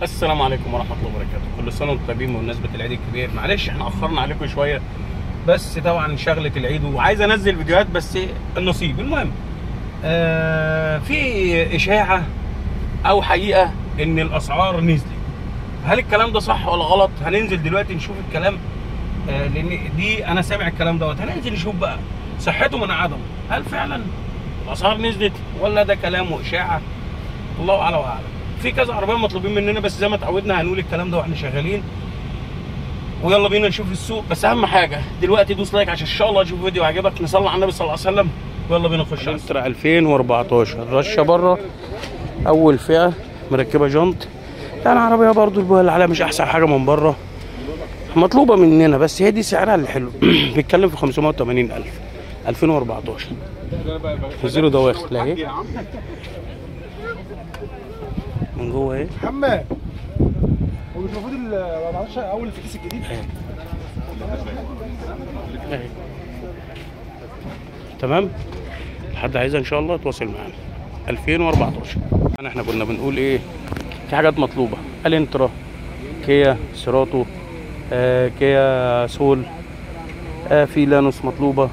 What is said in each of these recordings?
السلام عليكم ورحمة الله وبركاته. كل سنة وانتم طيبين بمناسبة العيد الكبير. معلش احنا أخرنا عليكم شوية، بس طبعا شغلة العيد وعايز أنزل فيديوهات، بس النصيب. المهم في إشاعة أو حقيقة إن الأسعار نزلت. هل الكلام ده صح ولا غلط؟ هننزل دلوقتي نشوف الكلام، لأن دي أنا سامع الكلام دوت. هننزل نشوف بقى صحته من عدمه. هل فعلا الأسعار نزلت ولا ده كلام وإشاعة؟ الله أعلى وأعلم. في كذا عربيه مطلوبين مننا، بس زي ما اتعودنا هنقول الكلام ده واحنا شغالين. ويلا بينا نشوف السوق. بس اهم حاجه دلوقتي دوس لايك عشان ان شاء الله تشوف فيديو عجبك. نصلي على النبي صلى الله عليه وسلم ويلا بينا نخش على السوق. 2014 رشه بره، اول فئه مركبه جنط. يعني عربيه برضو اللي عليها مش احسن حاجه من بره، مطلوبه مننا، بس هي دي سعرها اللي حلو. بيتكلم في 580,000 2014. الزيرو ده واخد اهي من جوه اهي. محمد هو مش المفروض ما بعرفش اول الفتيس الجديد اهي تمام. حد عايزها ان شاء الله يتواصل معانا. 2014 احنا كنا بنقول ايه؟ في حاجات مطلوبه: الانترا، كيا سيراتو، كيا سول، في لانوس مطلوبه،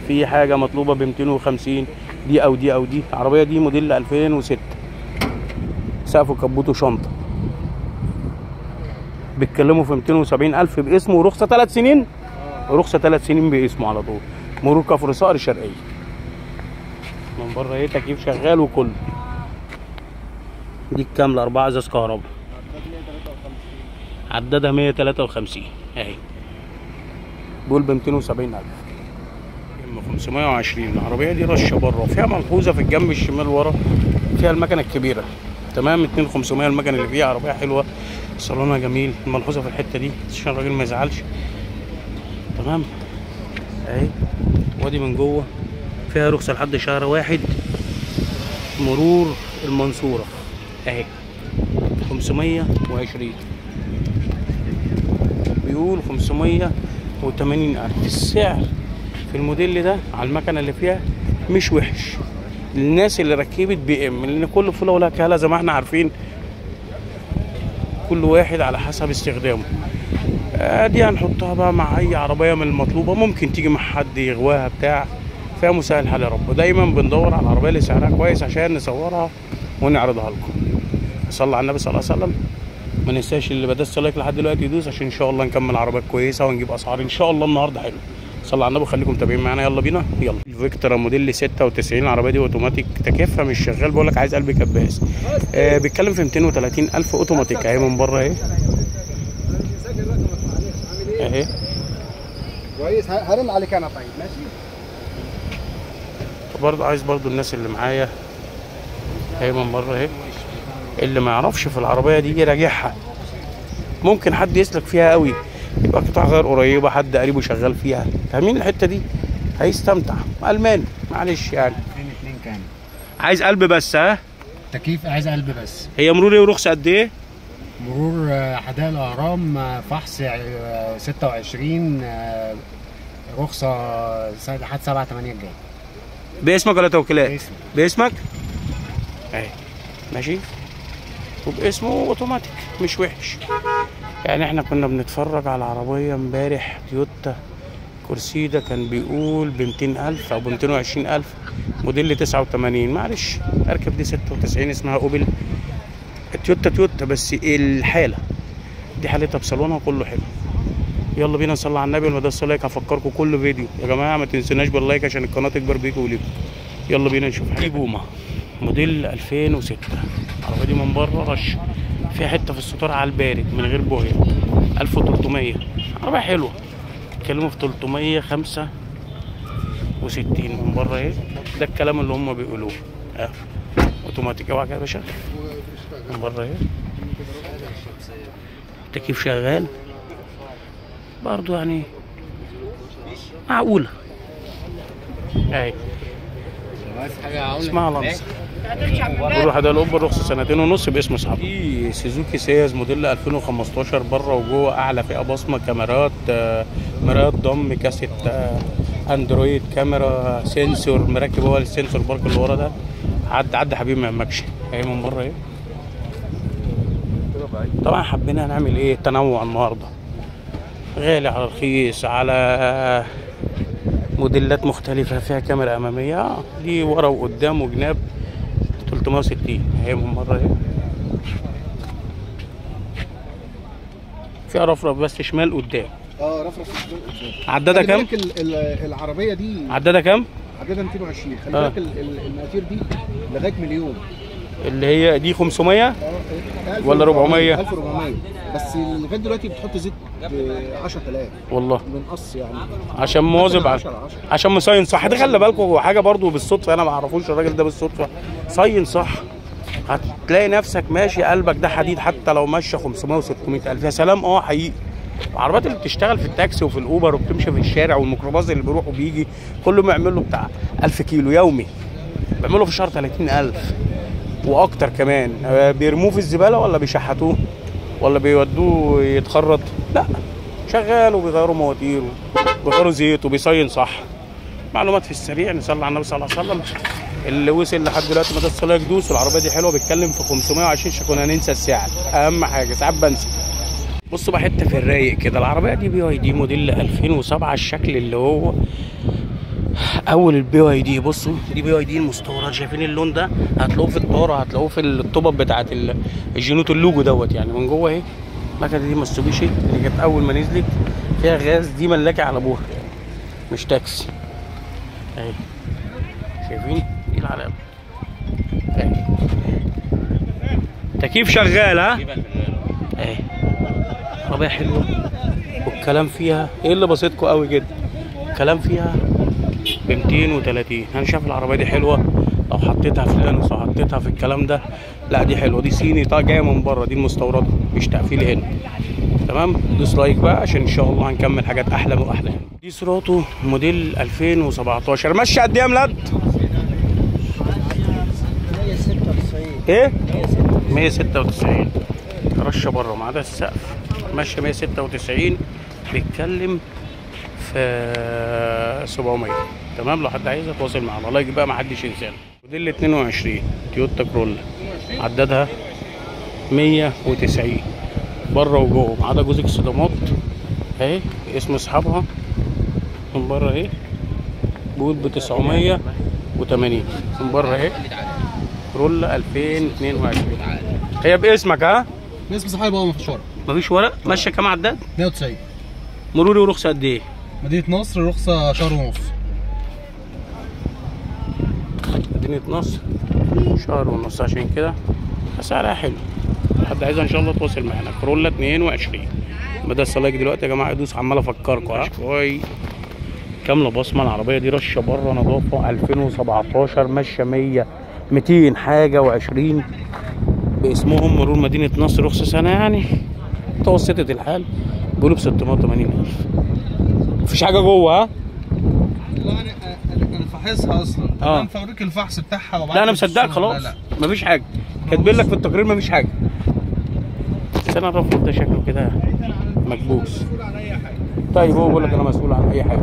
في حاجه مطلوبه ب 250 دي او دي او دي. العربيه دي موديل 2006، سقف كبوته شنطه، بيتكلموا في 270,000 باسمه، ورخصه 3 سنين. رخصه 3 سنين باسمه على طول. مرور كفر صقر الشرقيه. من بره ايه تكييف شغال وكله. دي الكامله 4 ازاز كهرباء، عدادها 153 اهي. دول ب 270,000 ام 520. العربيه دي رشه بره، وفيها ملحوظه في الجنب الشمال ورا، فيها المكنه الكبيره تمام. 2500 المكنه اللي فيها. عربيه حلوه، صالونها جميل. الملحوظه في الحته دي عشان الراجل ما يزعلش تمام اهي. وادي من جوه فيها رخصه لحد شهر 1 مرور المنصوره اهي. 520 بيقول 580,000. السعر في الموديل ده على المكنه اللي فيها مش وحش للناس اللي ركبت بي ام، لان كل فوله ولها كهله زي ما احنا عارفين، كل واحد على حسب استخدامه. دي هنحطها بقى مع اي عربيه من المطلوبه، ممكن تيجي مع حد يغواها بتاع، فيها مسهل حال يا رب. دايما بندور على العربيه اللي سعرها كويس عشان نصورها ونعرضها لكم. صلى على النبي صلى الله عليه وسلم. ما ننساش اللي بدأت لايك لحد دلوقتي يدوس، عشان ان شاء الله نكمل عربيات كويسه ونجيب اسعار ان شاء الله النهارده حلو. صلى على النبي. خليكم متابعين معانا. يلا بينا. يلا. الفيكتورا موديل 96. العربيه دي اوتوماتيك، تكييفها مش شغال. بقول لك عايز قلب كباس. بيتكلم في 230,000 اوتوماتيك اهي. من بره اهي اهي كويس. هرن عليك انا طيب ماشي. برضه عايز برضه الناس اللي معايا اهي من بره اهي، اللي ما يعرفش في العربيه دي يراجعها. ممكن حد يسلك فيها قوي، يبقى قطع غير قريبه، حد قريبه شغال فيها، فاهمين الحته دي؟ هيستمتع. الماني معلش يعني. 2 كام؟ عايز قلب بس. ها تكييف عايز قلب بس. هي مرور ايه ورخصه قد ايه؟ مرور حدائق الاهرام، فحص 26، رخصه لحد 7/8 الجاي. باسمك ولا توكيلات؟ باسمي. باسمك اهي ماشي، وباسمه اوتوماتيك مش وحش. يعني احنا كنا بنتفرج على عربيه امبارح تويوتا كورسيدا، كان بيقول ب 200,000 او ب 220,000، موديل 89. معلش اركب دي 96 اسمها اوبل تويوتا، بس الحاله دي حالتها بصالونها كله حلو. يلا بينا نصلي على النبي. ولما تدوسوا لايك هفكركم كل فيديو يا جماعه ما تنسوناش باللايك عشان القناه تكبر بيكم وليكم. يلا بينا نشوف حاجه. بوما موديل 2006. العربيه دي من بره رش، فيها حته في الستار على البارد من غير بوهيه. 1300. عربيه حلوه. اتكلموا في 365 من بره اهي. ده الكلام اللي هم بيقولوه. اوتوماتيك. اوعى كده يا باشا. من بره اهي التكييف شغال برضو، يعني معقوله اهي. اسمها لانسر. بيقولوا ده الاوبر رخصه 2.5 سنين باسم صاحبه. في سوزوكي سياز موديل 2015 بره وجوه، اعلى فئه بصمه، كاميرات، مرايات ضم، كاسيت اندرويد، كاميرا، سنسور مركب. هو السنسور بارك اللي ورا ده. عدى حبيبي ما يهمكش. اهي من بره اهي طبعا حبينا نعمل ايه تنوع النهارده، غالي على رخيص، على موديلات مختلفة، فيها كاميرا أمامية دي ورا وقدام وجناب 360 اهي من مرة اهي، فيها رفرف بس شمال قدام. رفرف قدام. عدادها كام؟ العربية دي عدادها كام؟ عدادها 220. خلي بالك المواتير دي لغاية مليون. اللي هي دي 500 ولا 400؟ 1400 بس لغايه دلوقتي بتحط زيت ب 10000 والله بنقص يعني عشان مواظب عشان مصين صح. دي خلي بالكم حاجه برضو بالصدفه، انا ما اعرفوش الراجل ده بالصدفه، صين صح هتلاقي نفسك ماشي قلبك ده حديد حتى لو ماشيه 500 و600 الف. يا سلام حقيقي. العربيات اللي بتشتغل في التاكسي وفي الاوبر وبتمشي في الشارع والميكروباص اللي بيروح وبيجي كله بيعمل له بتاع 1000 كيلو يومي، بيعملوا في الشهر 30000 واكتر كمان. بيرموه في الزباله ولا بيشحتوه ولا بيودوه يتخرط؟ لا، شغال وبيغيروا مواتير وبيغيروا زيت وبيصين صح. معلومات في السريع، نصلي على النبي صلى الله عليه وسلم. اللي وصل لحد دلوقتي ما تصلي يدوس. والعربيه دي حلوه، بيتكلم في 520. كنا هننسى السعر، اهم حاجه ساعات بنسى. بصوا بقى حته في الرايق كده، العربيه دي بي واي دي موديل 2007، الشكل اللي هو اول البي واي دي. بصوا دي بي واي دي المستورد، شايفين اللون ده؟ هتلاقوه في الطاره، هتلاقوه في الطبب بتاعت الجينوت اللوجو دوت يعني من جوه اهي. المكنه دي ماتسوبيشي اللي كانت اول ما نزلت فيها غاز، دي ملاكه على ابوها مش تاكسي اهي، شايفين دي العلامه اهي. تكييف شغال ها اهي. عربيه حلوه والكلام فيها ايه اللي بسيطكم قوي كده، الكلام فيها ب 230. انا شايف العربيه دي حلوه، لو حطيتها في لانوس او حطيتها في الكلام ده لا دي حلوه. دي صيني جايه من بره، دي المستورده مش تقفيل هنا. تمام، دوس لايك بقى عشان ان شاء الله هنكمل حاجات احلى واحلى. دي سيراتو موديل 2017، ماشيه قد ايه يا ملاد؟ 196. ايه 196 رشه بره ما عدا السقف، ماشيه 196. بيتكلم في 700. تمام، لو حد عايز يتواصل معانا لايك بقى، ما حدش ينسانا. موديل 22 تويوتا كرولا، عدادها 190 بره وجوه ما عدا جزء الصدمات اهي، اسم اصحابها من بره اهي، بيقول ب 980 من بره اهي. كرولا 2022 هي باسمك ها؟ باسم صاحبها هو، مفيش ورق. مفيش ورق. ماشيه كام عداد؟ 190. مروري ورخصه قد ايه؟ مدينة نصر رخصة شهر ونص. مدينة نصر شهر ونص، عشان كده سعرها حلو. حد عايزها ان شاء الله تواصل معانا. كرولا 22. بدأ الصلايك دلوقتي يا جماعه يدوس، عمال افكركم ها شوي. كامله بصمه العربيه دي، رشه بره نظافه 2017، ماشيه 200 حاجه و20 باسمهم. مرور مدينه نصر، رخصه سنه يعني متوسطه الحال، بيقولوا ب 680,000. مفيش حاجه جوه ها؟ لا انا فاحصها اصلا. تمام، فاوريك الفحص بتاعها. لا انا مصدقك خلاص. لا مفيش حاجه، كاتبين لك في التقرير مفيش حاجه. بس انا الرفض ده شكله كده مكبوس. طيب هو بيقول لك انا مسؤول عن اي حاجه.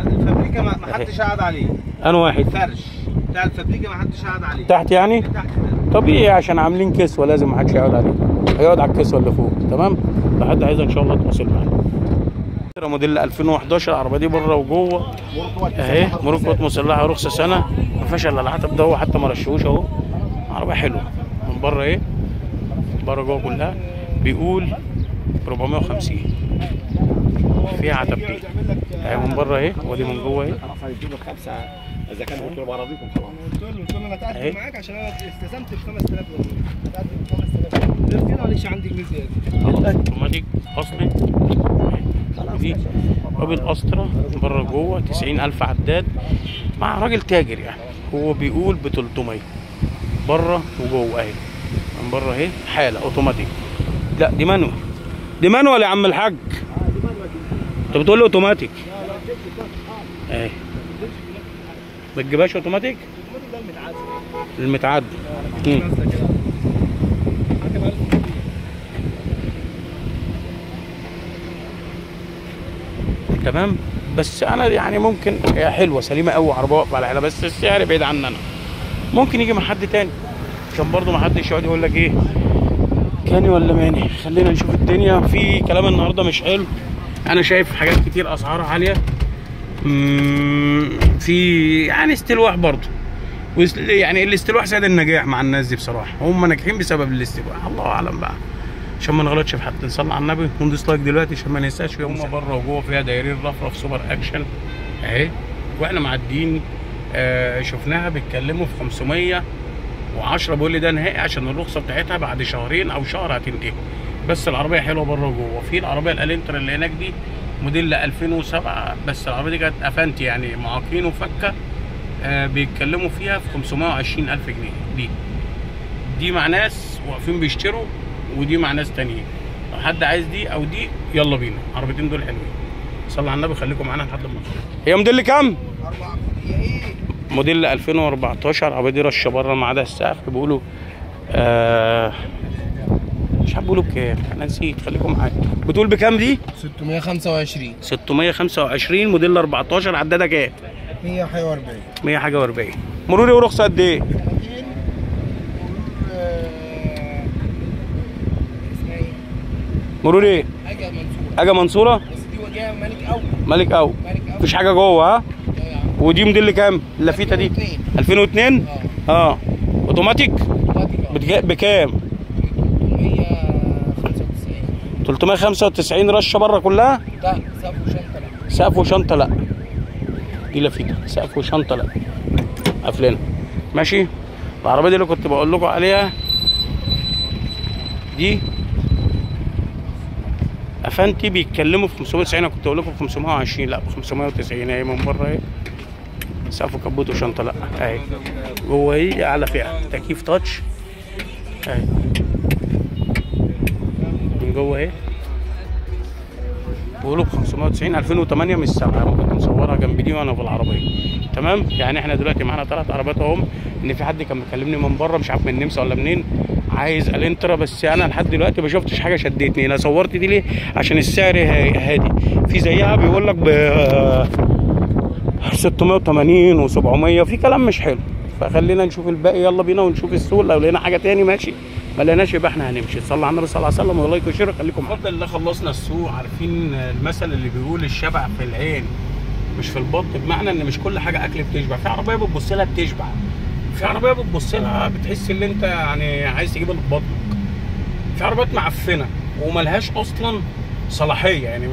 الفابريكا ما حدش قاعد عليه. انا واحد فرش بتاع الفابريكا ما حدش قاعد عليه. تحت يعني؟ تحت طبيعي عشان عاملين كسوه لازم ما حدش يقعد عليه، هيقعد على الكسوه اللي فوق. تمام، لو حد عايزها ان شاء الله تواصل معانا. موديل 2011، العربيه دي بره وجوه اهي، مركبات مسلحه، رخصه سنه، ما فيهاش الا العتب ده، هو حتى ما رشوش اهو. عربيه حلوه من بره ايه، بره جوه كلها بيقول 450. فيها عتبتين اهي من بره اهي، ودي من جوه اهي. هيديله 5 اذا كان قلت له براضيكم خلاص. قلت له انا اتقدم معاك عشان انا التزمت ب 5000 جنيه. اتقدم ب 5000 جنيه. غير كده معلش عندي جنيه زياده. اوتوماتيك اصلي دي وبالاسطره بره جوه 90,000 عداد مع راجل تاجر يعني. هو بيقول ب 300 بره وجوه اهي. من بره اهي حاله اوتوماتيك. لا دي مانوال، دي مانوال يا عم الحاج. انت بتقول لي اوتوماتيك اهي، ما تجيبهاش اوتوماتيك. المتعدل تمام. بس انا يعني ممكن هي حلوه سليمه قوي، عربيه واقفه على حالها، بس السعر بعيد عننا. ممكن يجي مع حد تاني عشان برضه ما حدش يقعد يقول لك ايه كاني ولا ماني؟ خلينا نشوف الدنيا. في كلام النهارده مش حلو، انا شايف حاجات كتير اسعارها عاليه. في يعني استلواح برضه، يعني الاستلواح ساد النجاح مع الناس دي بصراحه، هم ناجحين بسبب الاستلواح، الله اعلم بقى. عشان ما نغلطش في حد، نصلي على النبي وندوس لايك دلوقتي عشان ما ننساش. هم بره وجوه فيها دايرين رفرف سوبر اكشن اهي، واحنا معديين شفناها بيتكلموا في 510. بيقول لي ده نهائي عشان الرخصه بتاعتها بعد شهرين او شهر هتنتهي. بس العربيه حلوه بره وجوه. في العربيه الالنترا اللي هناك دي موديل 2007، بس العربيه دي كانت افنتي يعني معاقين وفكه، بيتكلموا فيها في 520,000 جنيه. دي مع ناس واقفين بيشتروا، ودي مع ناس تانيين. لو حد عايز دي او دي يلا بينا، العربيتين دول حلوين. صلى على النبي، خليكم معانا لحد ما نوصل. هي موديل كام؟ 4. هي ايه؟ موديل 2014. العربيه دي رشه بره ما عدا السقف. بيقولوا مش عارف بيقولوا بكام، انا نسيت. خليكم معايا. بتقول بكام دي؟ 625. 625 موديل 14. عدادها كام؟ 100 حاجه و40. 100 حاجه و40. مروري ورخصه قد ايه؟ مرور ايه؟ حاجه منصوره. حاجه منصوره؟ بس دي وجهها ملك قوي. ملك قوي. مفيش حاجه جوه ها؟ ودي موديل كام؟ اللافيته دي 2002. اه اوتوماتيك. بكام؟ 395 رشه بره كلها؟ لا سقف وشنطه لا. سقف وشنطه لا. دي لافيته سقف وشنطه لا. قافلينها ماشي. العربيه دي اللي كنت بقول لكم عليها دي افنتي، بيتكلموا في 590. انا كنت اقول لكم 520، لا ب 590 اهي من بره اهي. سقف وكبوت وشنطه لا اهي. جوه اهي اعلى فئه، تكييف تاتش اهي من جوه اهي. بيقولوا ب 590. 2008 مش سامعه، انا كنت مصورها جنب دي وانا في العربيه. تمام. يعني احنا دلوقتي معانا 3 عربيات اهم. ان في حد كان مكلمني من بره مش عارف من النمسا ولا منين، عايز الانترا، بس انا لحد دلوقتي ما شفتش حاجه شدتني. انا صورت دي ليه؟ عشان السعر هادي. في زيها بيقول لك ب 680 و700، في كلام مش حلو. فخلينا نشوف الباقي، يلا بينا ونشوف السوق. لو لقينا حاجه تاني ماشي، ما لقيناش يبقى احنا هنمشي. صلى على النبي صلى الله عليه وسلم ولايك وشير. خليكم بفضل الله. خلصنا السوق. عارفين المثل اللي بيقول الشبع في العين مش في البطن، بمعنى ان مش كل حاجه اكل بتشبع. في عربيه بتبص لها بتشبع، في عربيه بتبص لها بتحس ان انت يعني عايز تجيب اللي في بطنك. في عربيات معفنه وملهاش اصلا صلاحيه، يعني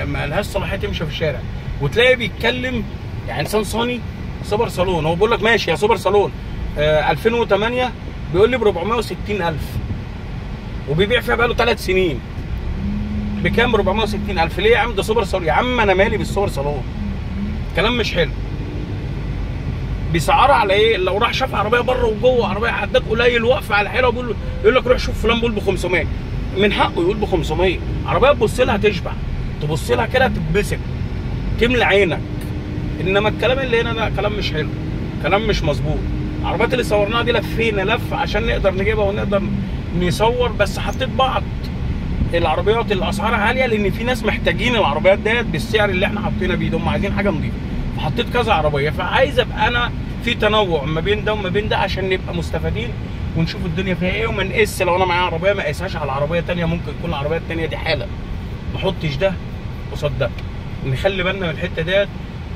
ما لهاش صلاحيه تمشي في الشارع، وتلاقي بيتكلم يعني انسان صاني. سوبر صالون، هو بيقول لك ماشي يا سوبر صالون 2008 بيقول لي ب 460,000 وبيبيع فيها بقاله 3 سنين. بكام 460,000؟ ليه يا عم؟ ده سوبر صالون. يا عم انا مالي بالسوبر صالون، كلام مش حلو. بيسعرها على ايه؟ لو راح شاف عربيه بره وجوه عربيه عداد قليل واقفه على حيله وبيقول يقول لك روح شوف فلان بيقول ب 500، من حقه يقول ب 500. عربيه تبص لها تشبع، تبص لها كده تتبسط، تملى عينك. انما الكلام اللي هنا ده كلام مش حلو، كلام مش مظبوط. العربيات اللي صورناها دي لفينا لف عشان نقدر نجيبها ونقدر نصور، بس حطيت بعض العربيات اللي اسعارها عاليه لان في ناس محتاجين العربيات ديت بالسعر اللي احنا حاطينها بيه، هم عايزين حاجه نظيفه. فحطيت كذا عربيه، فعايز ابقى انا في تنوع ما بين ده وما بين ده عشان نبقى مستفادين ونشوف الدنيا فيها ايه، وما نقيس. لو انا معايا عربيه ما اقيسهاش على عربيه ثانيه، ممكن تكون العربيه الثانيه دي حاله، ما احطش ده قصاد ده. نخلي بالنا من الحته ديت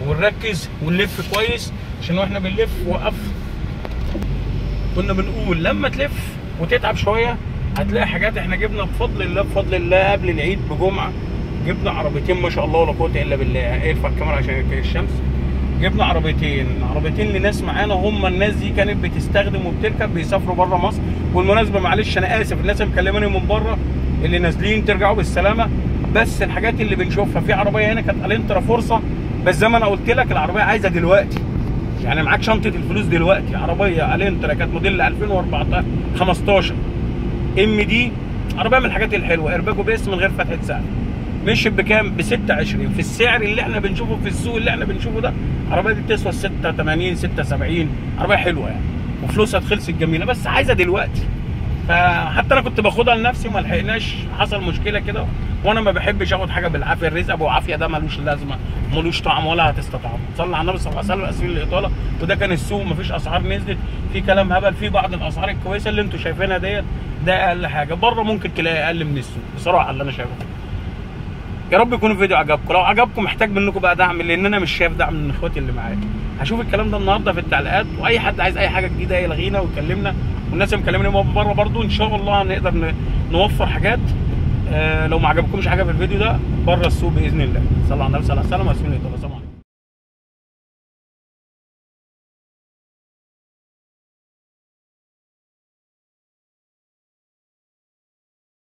ونركز ونلف كويس، عشان واحنا بنلف وقف كنا بنقول لما تلف وتتعب شويه هتلاقي حاجات. احنا جبنا بفضل الله قبل العيد بجمعه جبنا عربيتين ما شاء الله ولا قوه الا بالله. ارفع الكاميرا عشان الشمس. جبنا عربيتين لناس معانا، هم الناس دي كانت بتستخدم وبتركب بيسافروا بره مصر. والمناسبه معلش انا اسف الناس اللي مكلماني من بره اللي نازلين ترجعوا بالسلامه، بس الحاجات اللي بنشوفها في عربيه هنا كانت الانترا فرصه، بس زي ما انا قلت لك العربيه عايزه دلوقتي، يعني معاك شنطه الفلوس دلوقتي. عربيه الانترا كانت موديل 2014 15 ام دي، عربيه من الحاجات الحلوه، ارباجو بيس من غير فتحه سقف. مشي بكام؟ ب 26 في السعر اللي احنا بنشوفه في السوق اللي احنا بنشوفه ده. العربيه دي بتسوى 86 76، عربيه حلوه يعني وفلوسها خلصت جميله، بس عايزه دلوقتي. فحتى انا كنت باخدها لنفسي وما لحقناش، حصل مشكله كده، وانا ما بحبش اخد حاجه بالعافيه. الرزق ابو عافيه ده ملوش لازمه، ملوش طعم ولا هتستطعم. صلى على النبي صلى الله عليه وسلم. اسفين الاطاله. وده كان السوق، مفيش اسعار نزلت، في كلام هبل، في بعض الاسعار الكويسه اللي انتم شايفينها ديت ده اقل حاجه. بره ممكن تلاقي اقل من السوق بصراحه اللي انا شايفه. يا رب يكون الفيديو عجبكم. لو عجبكم محتاج منكم بقى دعم، لان انا مش شايف دعم من اخواتي اللي معايا. هشوف الكلام ده النهارده في التعليقات، واي حد عايز اي حاجه جديده يلغينا ويكلمنا، والناس اللي مكلمني من بره برضو ان شاء الله هنقدر نوفر حاجات. لو ما عجبكمش حاجه في الفيديو ده بره السوق باذن الله. صلى على النبي صلى الله عليه وسلم.